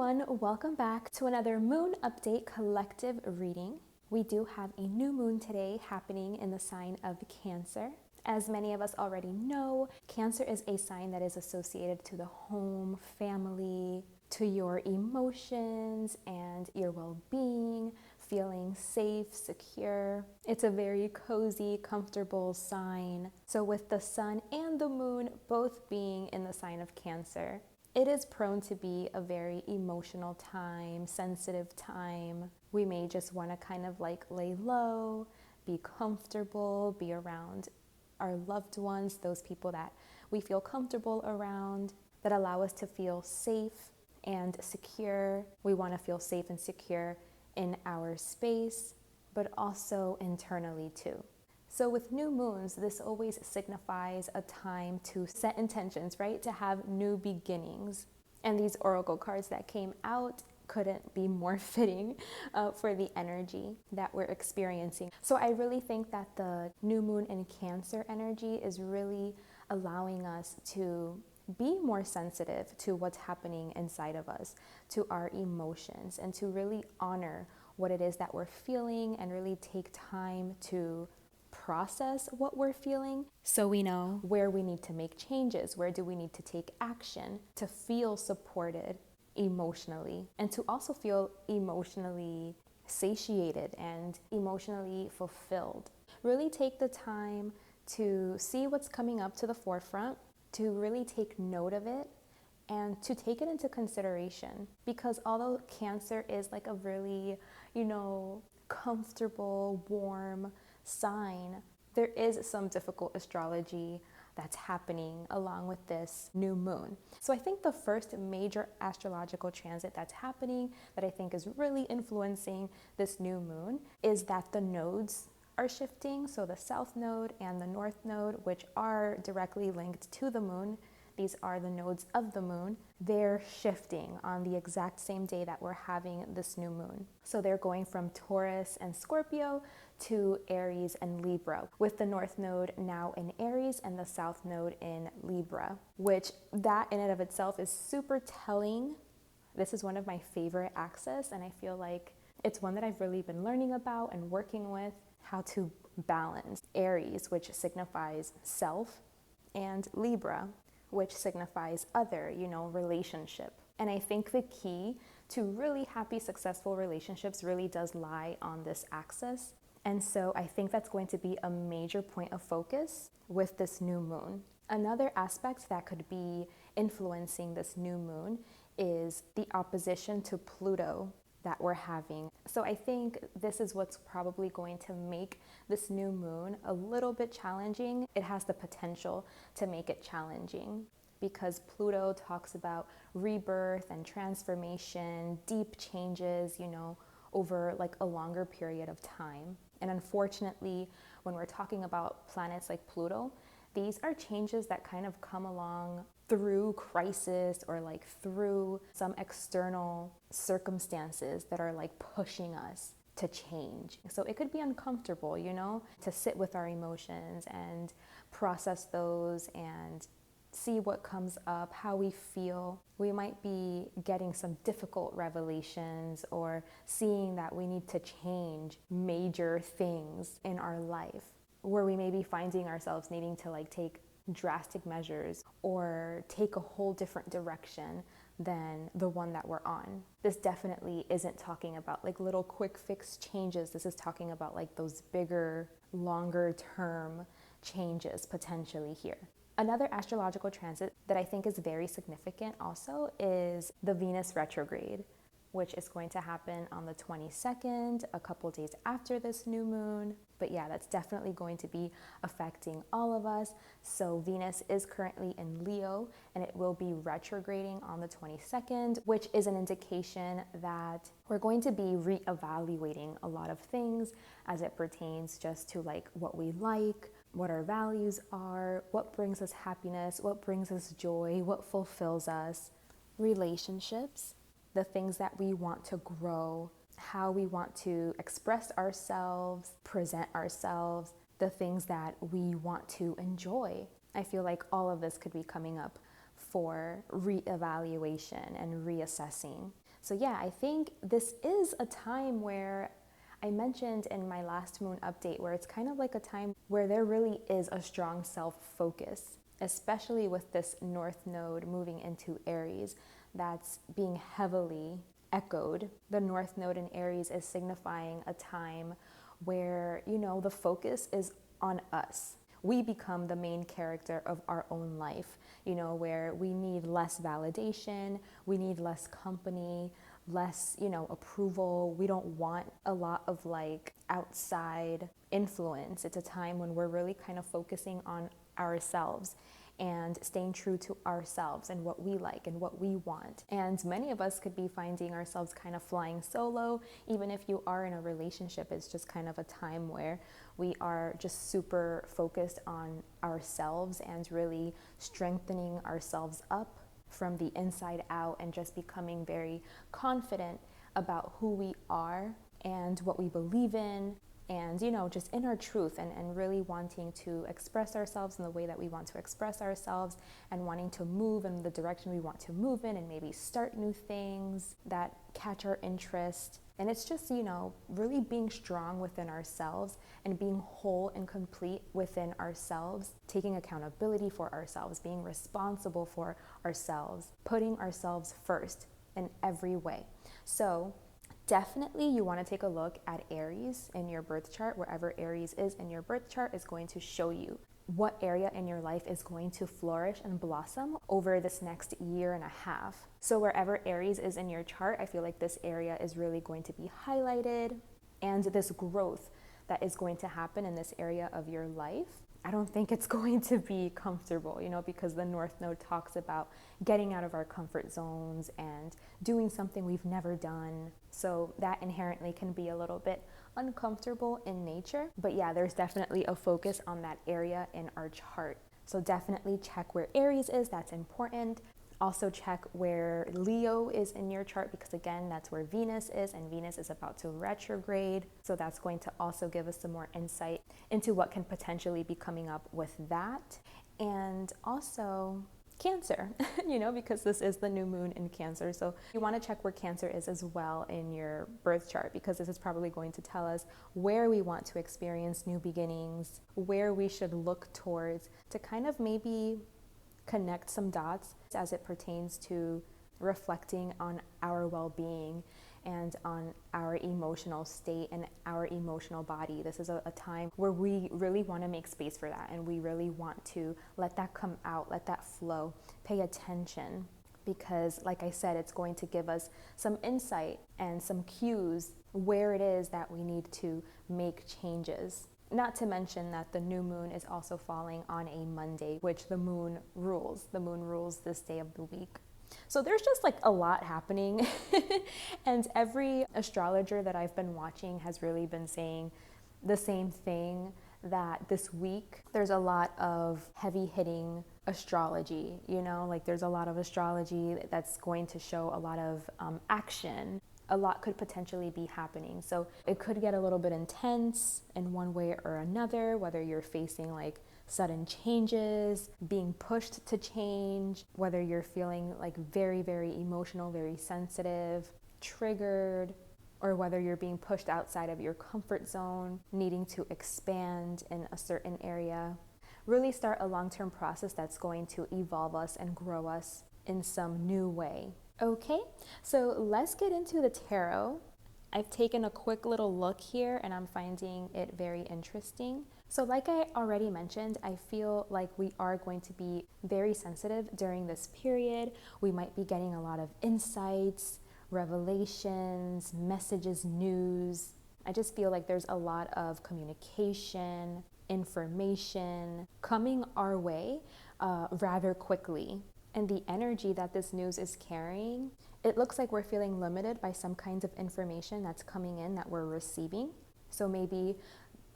everyone, welcome back to another Moon Update collective reading. We do have a new moon today happening in the sign of Cancer. As many of us already know, Cancer is a sign that is associated to the home, family, to your emotions and your well-being, feeling safe, secure. It's a very cozy, comfortable sign. So with the sun and the moon both being in the sign of Cancer, it is prone to be a very emotional time, sensitive time. We may just want to kind of like lay low, be comfortable, be around our loved ones, those people that we feel comfortable around, that allow us to feel safe and secure. We want to feel safe and secure in our space, but also internally too. So with new moons, this always signifies a time to set intentions, right? To have new beginnings. And these oracle cards that came out couldn't be more fitting for the energy that we're experiencing. So I really think that the new moon in Cancer energy is really allowing us to be more sensitive to what's happening inside of us, to our emotions, and to really honor what it is that we're feeling and really take time to process what we're feeling so we know where we need to make changes, where do we need to take action to feel supported emotionally and to also feel emotionally satiated and emotionally fulfilled. Really take the time to see what's coming up to the forefront, to really take note of it and to take it into consideration, because although Cancer is like a really, comfortable, warm sign, there is some difficult astrology that's happening along with this new moon. So I think the first major astrological transit that's happening that I think is really influencing this new moon is that the nodes are shifting. So the south node and the north node, which are directly linked to the moon, these are the nodes of the moon, they're shifting on the exact same day that we're having this new moon. So they're going from Taurus and Scorpio to Aries and Libra, with the north node now in Aries and the south node in Libra, which that in and of itself is super telling. This is one of my favorite axes, and I feel like it's one that I've really been learning about and working with, how to balance Aries, which signifies self, and Libra, which signifies other, relationship. And I think the key to really happy, successful relationships really does lie on this axis. And so I think that's going to be a major point of focus with this new moon. Another aspect that could be influencing this new moon is the opposition to Pluto that we're having. So I think this is what's probably going to make this new moon a little bit challenging. It has the potential to make it challenging because Pluto talks about rebirth and transformation, deep changes, over like a longer period of time. And unfortunately, when we're talking about planets like Pluto, these are changes that kind of come along through crisis or like through some external circumstances that are like pushing us to change. So it could be uncomfortable, to sit with our emotions and process those and see what comes up, how we feel. We might be getting some difficult revelations or seeing that we need to change major things in our life, where we may be finding ourselves needing to like take drastic measures or take a whole different direction than the one that we're on. This definitely isn't talking about like little quick fix changes. This is talking about like those bigger, longer term changes potentially here. Another astrological transit that I think is very significant also is the Venus retrograde, which is going to happen on the 22nd, a couple days after this new moon. But yeah, that's definitely going to be affecting all of us. So Venus is currently in Leo and it will be retrograding on the 22nd, which is an indication that we're going to be reevaluating a lot of things as it pertains just to like what we like, what our values are, what brings us happiness, what brings us joy, what fulfills us, relationships, the things that we want to grow, how we want to express ourselves, present ourselves, the things that we want to enjoy. I feel like all of this could be coming up for reevaluation and reassessing. So yeah, I think this is a time where I mentioned in my last moon update where it's kind of like a time where there really is a strong self-focus, especially with this North Node moving into Aries that's being heavily echoed. The North Node in Aries is signifying a time where, the focus is on us. We become the main character of our own life, where we need less validation, we need less company, less, approval. We don't want a lot of like outside influence. It's a time when we're really kind of focusing on ourselves and staying true to ourselves and what we like and what we want. And many of us could be finding ourselves kind of flying solo. Even if you are in a relationship, it's just kind of a time where we are just super focused on ourselves and really strengthening ourselves up from the inside out and just becoming very confident about who we are and what we believe in, and just in our truth, and really wanting to express ourselves in the way that we want to express ourselves, and wanting to move in the direction we want to move in, and maybe start new things that catch our interest. And it's just, really being strong within ourselves and being whole and complete within ourselves, taking accountability for ourselves, being responsible for ourselves, putting ourselves first in every way. So definitely you want to take a look at Aries in your birth chart. Wherever Aries is in your birth chart is going to show you what area in your life is going to flourish and blossom over this next year and a half. So wherever Aries is in your chart, I feel like this area is really going to be highlighted, and this growth that is going to happen in this area of your life, I don't think it's going to be comfortable, because the North Node talks about getting out of our comfort zones and doing something we've never done. So that inherently can be a little bit uncomfortable in nature. But yeah, there's definitely a focus on that area in our chart. So definitely check where Aries is. That's important. Also check where Leo is in your chart, because again, that's where Venus is, and Venus is about to retrograde. So that's going to also give us some more insight into what can potentially be coming up with that. And also Cancer, because this is the new moon in Cancer. So you want to check where Cancer is as well in your birth chart, because this is probably going to tell us where we want to experience new beginnings, where we should look towards to kind of maybe connect some dots as it pertains to reflecting on our well-being and on our emotional state and our emotional body. This is a time where we really want to make space for that, and we really want to let that come out, let that flow, pay attention, because like I said, it's going to give us some insight and some cues where it is that we need to make changes. Not to mention that the new moon is also falling on a Monday, which the moon rules. The moon rules this day of the week. So there's just like a lot happening. And every astrologer that I've been watching has really been saying the same thing, that this week there's a lot of heavy hitting astrology, like there's a lot of astrology that's going to show a lot of action. A lot could potentially be happening. So it could get a little bit intense in one way or another, whether you're facing like sudden changes, being pushed to change, whether you're feeling like very, very emotional, very sensitive, triggered, or whether you're being pushed outside of your comfort zone, needing to expand in a certain area. Really start a long-term process that's going to evolve us and grow us in some new way. Okay, so let's get into the tarot. I've taken a quick little look here and I'm finding it very interesting. So like I already mentioned, I feel like we are going to be very sensitive during this period. We might be getting a lot of insights, revelations, messages, news. I just feel like there's a lot of communication, information coming our way rather quickly. And the energy that this news is carrying, it looks like we're feeling limited by some kinds of information that's coming in that we're receiving. So maybe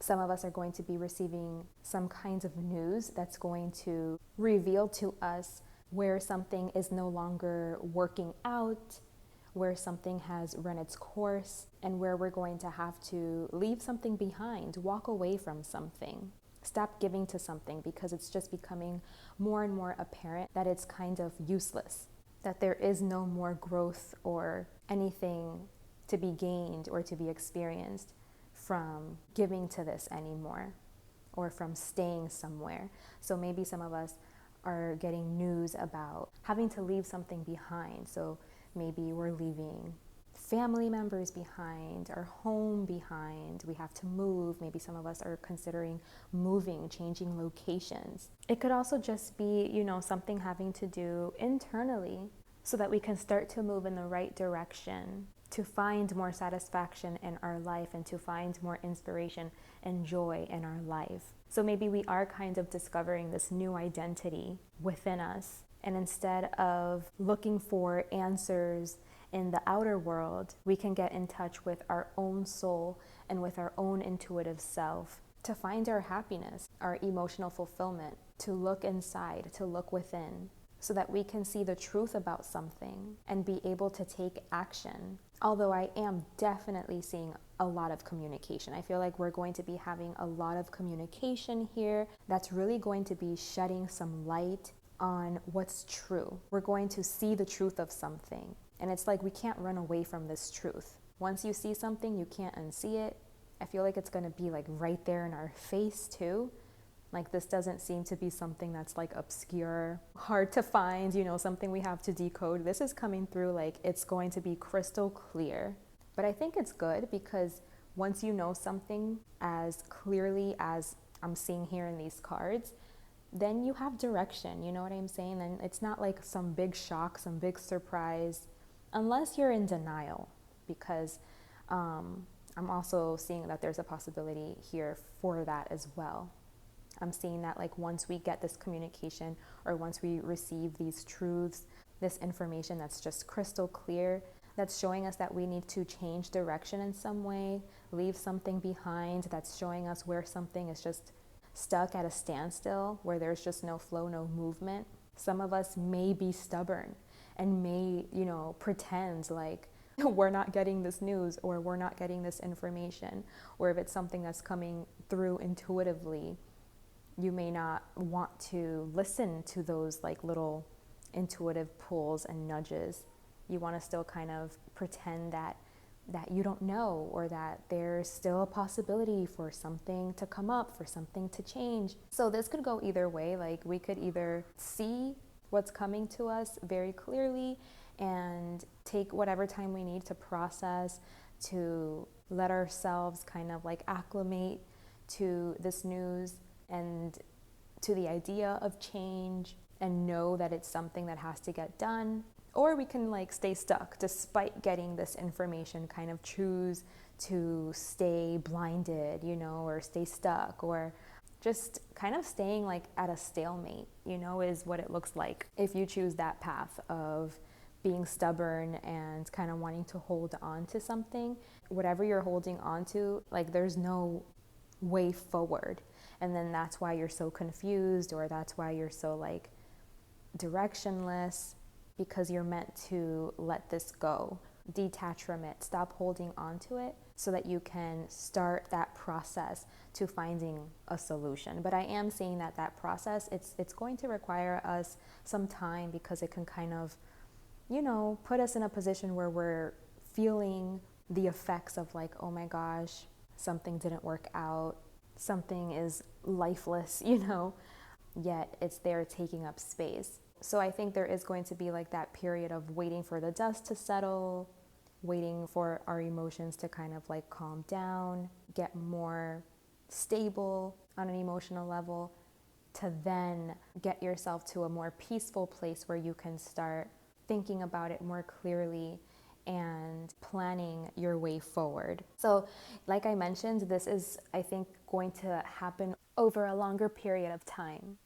some of us are going to be receiving some kinds of news that's going to reveal to us where something is no longer working out, where something has run its course, and where we're going to have to leave something behind, walk away from something. Stop giving to something because it's just becoming more and more apparent that it's kind of useless. that there is no more growth or anything to be gained or to be experienced from giving to this anymore, or from staying somewhere. So maybe some of us are getting news about having to leave something behind. So maybe we're leaving family members behind, our home behind, we have to move. Maybe some of us are considering moving, changing locations. It could also just be, something having to do internally so that we can start to move in the right direction, to find more satisfaction in our life and to find more inspiration and joy in our life. So maybe we are kind of discovering this new identity within us. And instead of looking for answers in the outer world, we can get in touch with our own soul and with our own intuitive self to find our happiness, our emotional fulfillment, to look inside, to look within, so that we can see the truth about something and be able to take action. Although I am definitely seeing a lot of communication. I feel like we're going to be having a lot of communication here that's really going to be shedding some light on what's true. We're going to see the truth of something. And it's like we can't run away from this truth. Once you see something, you can't unsee it. I feel like it's going to be like right there in our face too. Like this doesn't seem to be something that's like obscure, hard to find, something we have to decode. This is coming through like it's going to be crystal clear. But I think it's good because once you know something as clearly as I'm seeing here in these cards, then you have direction, you know what I'm saying? And it's not like some big shock, some big surprise, unless you're in denial, because I'm also seeing that there's a possibility here for that as well. I'm seeing that like once we get this communication or once we receive these truths, this information that's just crystal clear, that's showing us that we need to change direction in some way, leave something behind, that's showing us where something is just stuck at a standstill, where there's just no flow, no movement. Some of us may be stubborn and may, pretend like we're not getting this news or we're not getting this information, or if it's something that's coming through intuitively, you may not want to listen to those like little intuitive pulls and nudges. You want to still kind of pretend that you don't know, or that there's still a possibility for something to come up, for something to change. So this could go either way. Like we could either see what's coming to us very clearly and take whatever time we need to process, to let ourselves kind of like acclimate to this news and to the idea of change and know that it's something that has to get done. Or we can like stay stuck despite getting this information, kind of choose to stay blinded, or stay stuck, or just kind of staying like at a stalemate, is what it looks like if you choose that path of being stubborn and kind of wanting to hold on to something. Whatever you're holding on to, like there's no way forward. And then that's why you're so confused, or that's why you're so like directionless, because you're meant to let this go, detach from it, stop holding on to it, so that you can start that process to finding a solution. But I am seeing that process, it's going to require us some time, because it can kind of, put us in a position where we're feeling the effects of like, oh my gosh, something didn't work out, something is lifeless, yet it's there taking up space. So I think there is going to be like that period of waiting for the dust to settle, waiting for our emotions to kind of like calm down, get more stable on an emotional level, to then get yourself to a more peaceful place where you can start thinking about it more clearly and planning your way forward. So like I mentioned, this is, I think, going to happen over a longer period of time.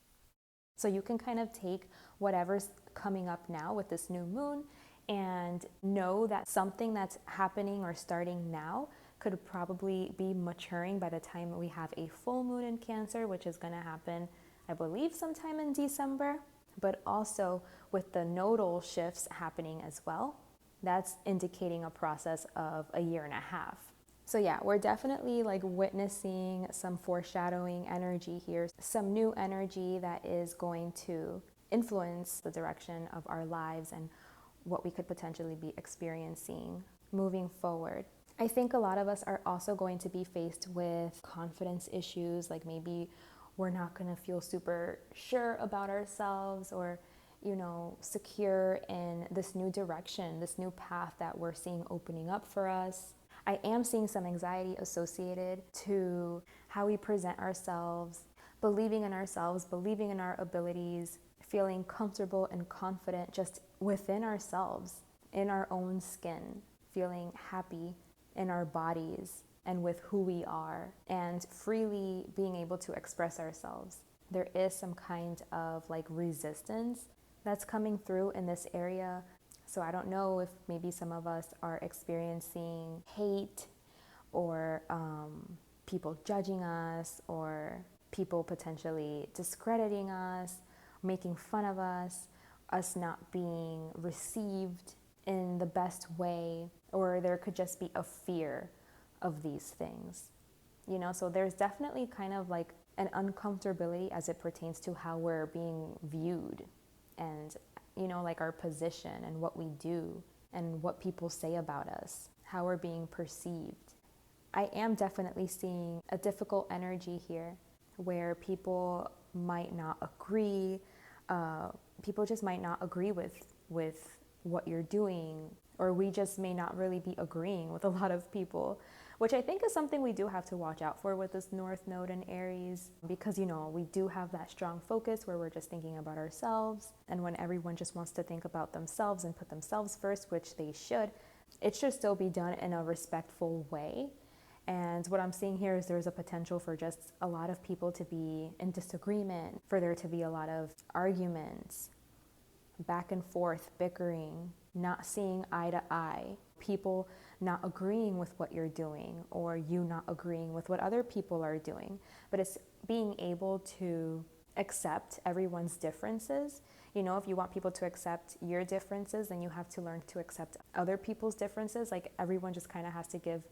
So you can kind of take whatever's coming up now with this new moon and know that something that's happening or starting now could probably be maturing by the time we have a full moon in Cancer, which is going to happen, I believe, sometime in December, but also with the nodal shifts happening as well. That's indicating a process of a year and a half. So yeah, we're definitely like witnessing some foreshadowing energy here, some new energy that is going to influence the direction of our lives and what we could potentially be experiencing moving forward. I think a lot of us are also going to be faced with confidence issues, like maybe we're not going to feel super sure about ourselves or, secure in this new direction, this new path that we're seeing opening up for us. I am seeing some anxiety associated to how we present ourselves, believing in ourselves, believing in our abilities, feeling comfortable and confident just within ourselves, in our own skin, feeling happy in our bodies and with who we are, and freely being able to express ourselves. There is some kind of resistance that's coming through in this area. So I don't know if maybe some of us are experiencing hate or people judging us or people potentially discrediting us, making fun of us not being received in the best way, or there could just be a fear of these things. So there's definitely kind of an uncomfortability as it pertains to how we're being viewed and, our position and what we do and what people say about us, how we're being perceived. I am definitely seeing a difficult energy here where people might not agree. People just might not agree with what you're doing, or we just may not really be agreeing with a lot of people, which I think is something we do have to watch out for with this North Node in Aries, because we do have that strong focus where we're just thinking about ourselves, and when everyone just wants to think about themselves and put themselves first, which they should, it should still be done in a respectful way. And what I'm seeing here is there's a potential for just a lot of people to be in disagreement, for there to be a lot of arguments, back and forth, bickering, not seeing eye to eye, people not agreeing with what you're doing, or you not agreeing with what other people are doing. But it's being able to accept everyone's differences. If you want people to accept your differences, then you have to learn to accept other people's differences. Everyone just kind of has to give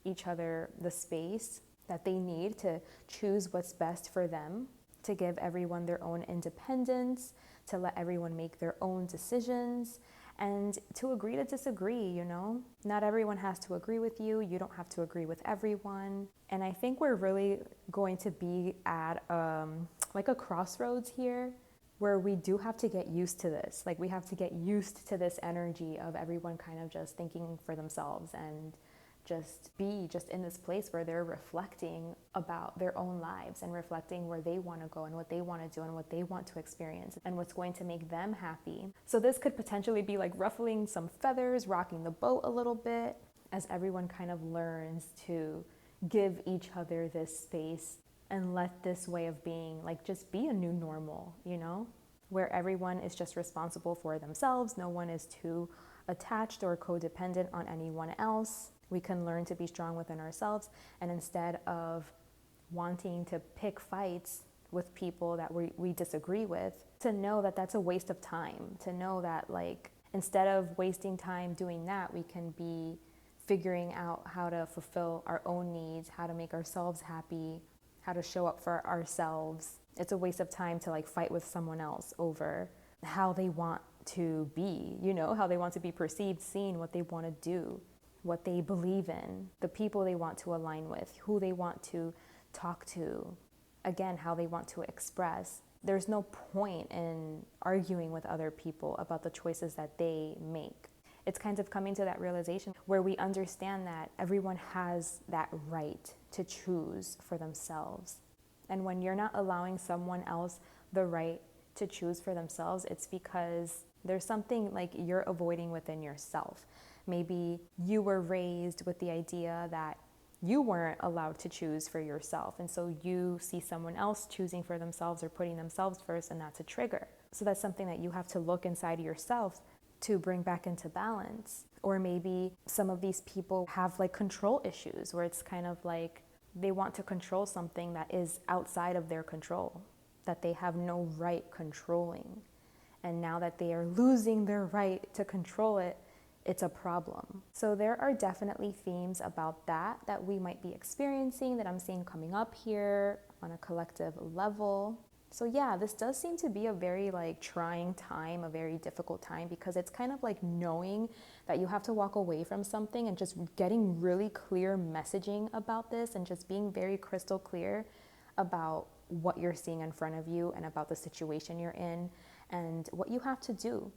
each other the space that they need to choose what's best for them, to give everyone their own independence, to let everyone make their own decisions, and to agree to disagree. Not everyone has to agree with you. You don't have to agree with everyone. And I think we're really going to be at a crossroads here, where we do have to get used to this. We have to get used to this energy of everyone kind of just thinking for themselves and just be in this place where they're reflecting about their own lives and reflecting where they want to go and what they want to do and what they want to experience and what's going to make them happy. So this could potentially be ruffling some feathers, rocking the boat a little bit, as everyone kind of learns to give each other this space and let this way of being just be a new normal, where everyone is just responsible for themselves. No one is too attached or codependent on anyone else. We can learn to be strong within ourselves, and instead of wanting to pick fights with people that we disagree with, to know that that's a waste of time, to know that instead of wasting time doing that, we can be figuring out how to fulfill our own needs, how to make ourselves happy, how to show up for ourselves. It's a waste of time to fight with someone else over how they want to be, how they want to be perceived, seen, what they want to do, what they believe in, the people they want to align with, who they want to talk to, again, how they want to express. There's no point in arguing with other people about the choices that they make. It's kind of coming to that realization where we understand that everyone has that right to choose for themselves. And when you're not allowing someone else the right to choose for themselves, it's because there's something you're avoiding within yourself. Maybe you were raised with the idea that you weren't allowed to choose for yourself, and so you see someone else choosing for themselves or putting themselves first, and that's a trigger. So that's something that you have to look inside of yourself to bring back into balance. Or maybe some of these people have control issues, where it's kind of they want to control something that is outside of their control, that they have no right controlling. And now that they are losing their right to control it, it's a problem. So there are definitely themes about that we might be experiencing, that I'm seeing coming up here on a collective level. So yeah, this does seem to be a very like trying time, a very difficult time, because it's kind of like knowing that you have to walk away from something and just getting really clear messaging about this and just being very crystal clear about what you're seeing in front of you and about the situation you're in and what you have to do.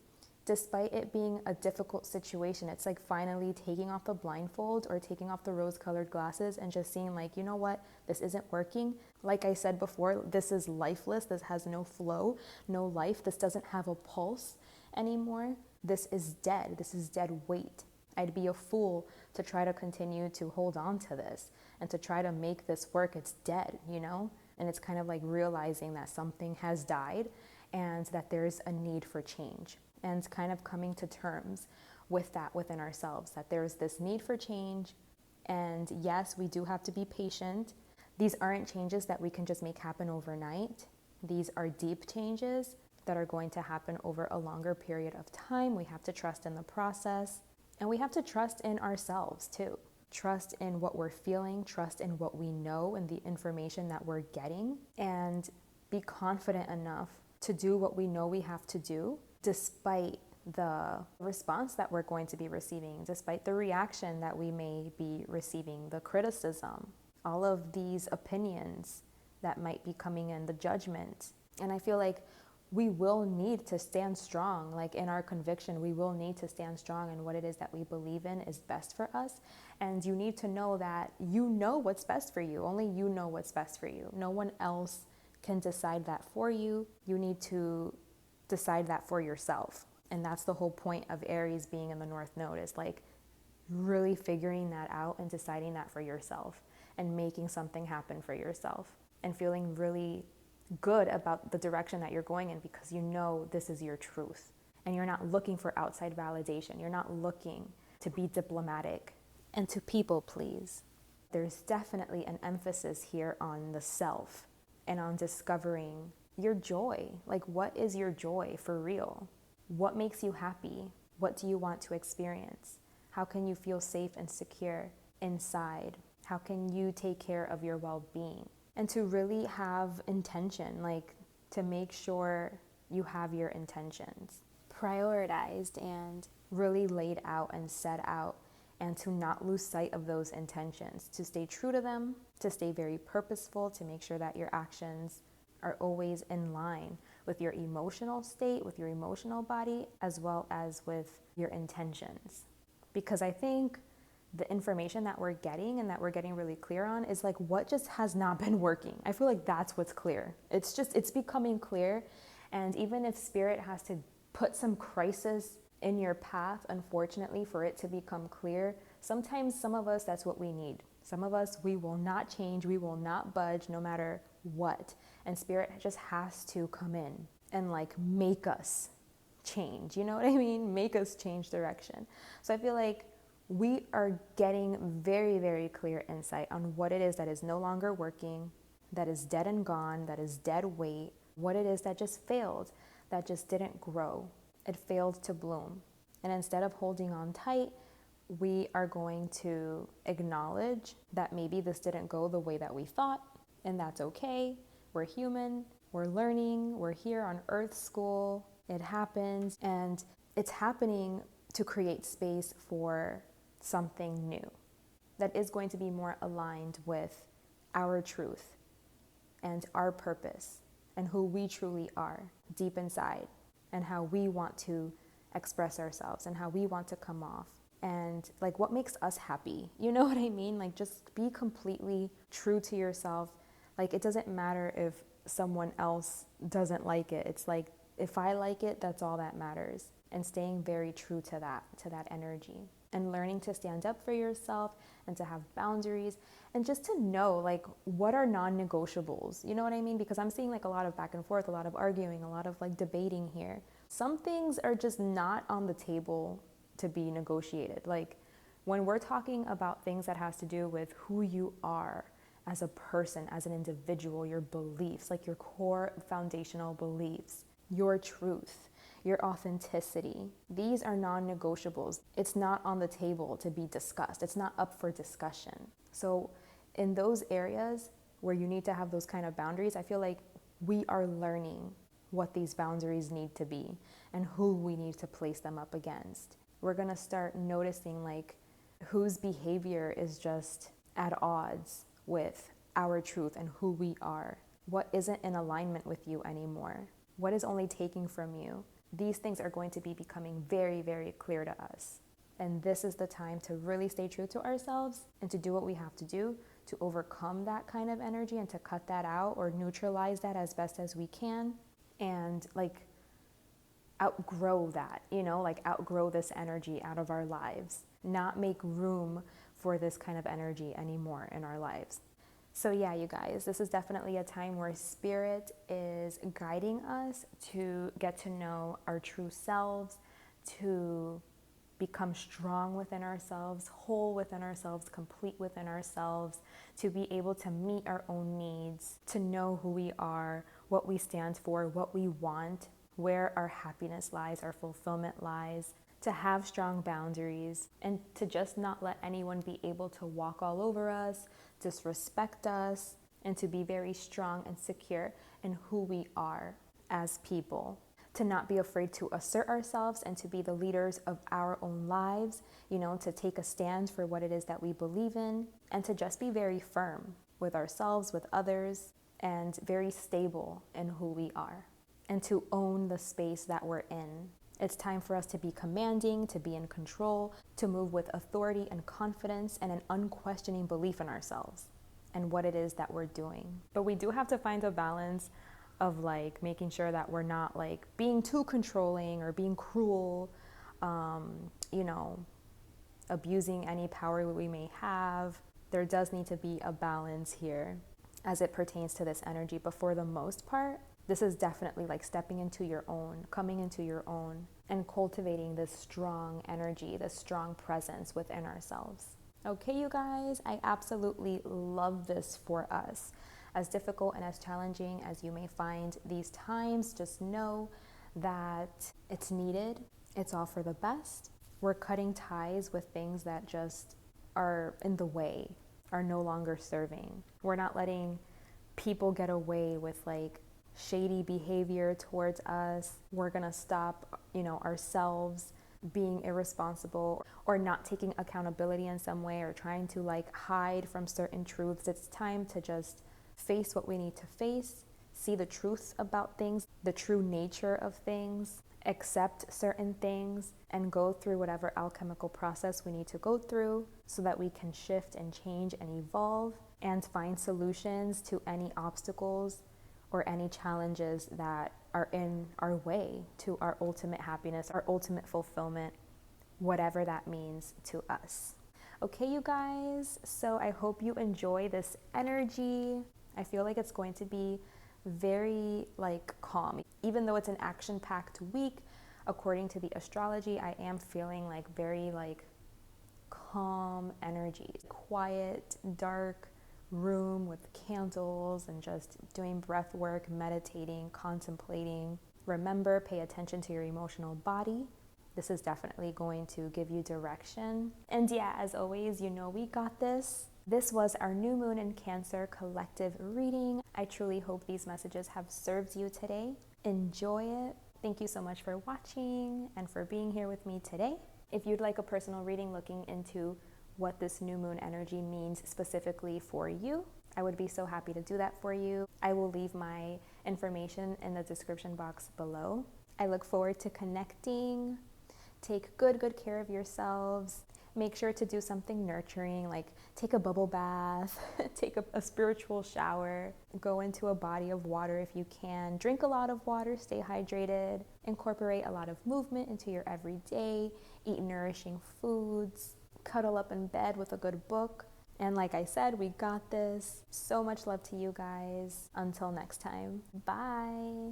Despite it being a difficult situation, it's like finally taking off the blindfold or taking off the rose-colored glasses and just seeing like, you know what, this isn't working. Like I said before, this is lifeless. This has no flow, no life. This doesn't have a pulse anymore. This is dead. This is dead weight. I'd be a fool to try to continue to hold on to this and to try to make this work. It's dead, you know? And it's kind of like realizing that something has died and that there's a need for change. And kind of coming to terms with that within ourselves, that there's this need for change. And yes, we do have to be patient. These aren't changes that we can just make happen overnight. These are deep changes that are going to happen over a longer period of time. We have to trust in the process, and we have to trust in ourselves too. Trust in what we're feeling, trust in what we know and the information that we're getting, and be confident enough to do what we know we have to do, despite the response that we're going to be receiving, despite the reaction that we may be receiving, the criticism, all of these opinions that might be coming in, the judgment. And I feel like we will need to stand strong, like in our conviction, we will need to stand strong in what it is that we believe in is best for us. And you need to know that you know what's best for you. Only you know what's best for you. No one else can decide that for you. You need to decide that for yourself. And that's the whole point of Aries being in the North Node, is like really figuring that out and deciding that for yourself and making something happen for yourself and feeling really good about the direction that you're going in, because you know this is your truth and you're not looking for outside validation. You're not looking to be diplomatic and to people please. There's definitely an emphasis here on the self and on discovering your joy. Like, what is your joy for real? What makes you happy? What do you want to experience? How can you feel safe and secure inside? How can you take care of your well-being? And to really have intention, like to make sure you have your intentions prioritized and really laid out and set out, and to not lose sight of those intentions, to stay true to them, to stay very purposeful, to make sure that your actions are always in line with your emotional state, with your emotional body, as well as with your intentions. Because I think the information that we're getting and that we're getting really clear on is like what just has not been working. I feel like that's what's clear. It's becoming clear. And even if spirit has to put some crisis in your path, unfortunately, for it to become clear, sometimes some of us, that's what we need. Some of us, we will not change, we will not budge no matter what. And spirit just has to come in and like make us change. You know what I mean? Make us change direction. So I feel like we are getting very, very clear insight on what it is that is no longer working, that is dead and gone, that is dead weight, what it is that just failed, that just didn't grow. It failed to bloom. And instead of holding on tight, we are going to acknowledge that maybe this didn't go the way that we thought, and that's okay. We're human, we're learning, we're here on Earth School, it happens, and it's happening to create space for something new that is going to be more aligned with our truth and our purpose and who we truly are deep inside and how we want to express ourselves and how we want to come off and like what makes us happy. You know what I mean? Like just be completely true to yourself. Like it doesn't matter if someone else doesn't like it. It's like if I like it, that's all that matters. And staying very true to that energy and learning to stand up for yourself and to have boundaries and just to know like what are non-negotiables. You know what I mean? Because I'm seeing like a lot of back and forth, a lot of arguing, a lot of like debating here. Some things are just not on the table to be negotiated. Like when we're talking about things that has to do with who you are as a person, as an individual, your beliefs, like your core foundational beliefs, your truth, your authenticity. These are non-negotiables. It's not on the table to be discussed. It's not up for discussion. So in those areas where you need to have those kind of boundaries, I feel like we are learning what these boundaries need to be and who we need to place them up against. We're going to start noticing like whose behavior is just at odds with our truth and who we are. What isn't in alignment with you anymore? What is only taking from you? These things are going to be becoming very, very clear to us. And this is the time to really stay true to ourselves and to do what we have to do to overcome that kind of energy and to cut that out or neutralize that as best as we can and like outgrow that, like outgrow this energy out of our lives, not make room for this kind of energy anymore in our lives. So yeah, you guys, this is definitely a time where spirit is guiding us to get to know our true selves, to become strong within ourselves, whole within ourselves, complete within ourselves, to be able to meet our own needs, to know who we are, what we stand for, what we want, where our happiness lies, our fulfillment lies, to have strong boundaries, and to just not let anyone be able to walk all over us, disrespect us, and to be very strong and secure in who we are as people. To not be afraid to assert ourselves and to be the leaders of our own lives, to take a stand for what it is that we believe in, and to just be very firm with ourselves, with others, and very stable in who we are, and to own the space that we're in. It's time for us to be commanding, to be in control, to move with authority and confidence and an unquestioning belief in ourselves and what it is that we're doing. But we do have to find a balance of like making sure that we're not like being too controlling or being cruel, abusing any power we may have. There does need to be a balance here as it pertains to this energy. But for the most part, this is definitely like stepping into your own, coming into your own, and cultivating this strong energy, this strong presence within ourselves. Okay, you guys, I absolutely love this for us. As difficult and as challenging as you may find these times, just know that it's needed. It's all for the best. We're cutting ties with things that just are in the way, are no longer serving. We're not letting people get away with like shady behavior towards us. We're gonna stop, ourselves being irresponsible or not taking accountability in some way or trying to like hide from certain truths. It's time to just face what we need to face, see the truth about things, the true nature of things, accept certain things, and go through whatever alchemical process we need to go through so that we can shift and change and evolve and find solutions to any obstacles or any challenges that are in our way to our ultimate happiness, our ultimate fulfillment, whatever that means to us. Okay, you guys, so I hope you enjoy this energy. I feel like it's going to be very calm. Even though it's an action-packed week, according to the astrology, I am feeling very calm energy. Quiet, dark room with candles and just doing breath work, meditating, contemplating. Remember, pay attention to your emotional body. This is definitely going to give you direction. And yeah, as always, we got this. This was our new moon in Cancer collective reading. I truly hope these messages have served you today. Enjoy it. Thank you so much for watching and for being here with me today. If you'd like a personal reading looking into what this new moon energy means specifically for you, I would be so happy to do that for you. I will leave my information in the description box below. I look forward to connecting. Take good care of yourselves. Make sure to do something nurturing, like take a bubble bath, take a spiritual shower, go into a body of water if you can, drink a lot of water, stay hydrated, incorporate a lot of movement into your everyday, eat nourishing foods, cuddle up in bed with a good book. And like I said, we got this. So much love to you guys. Until next time, bye.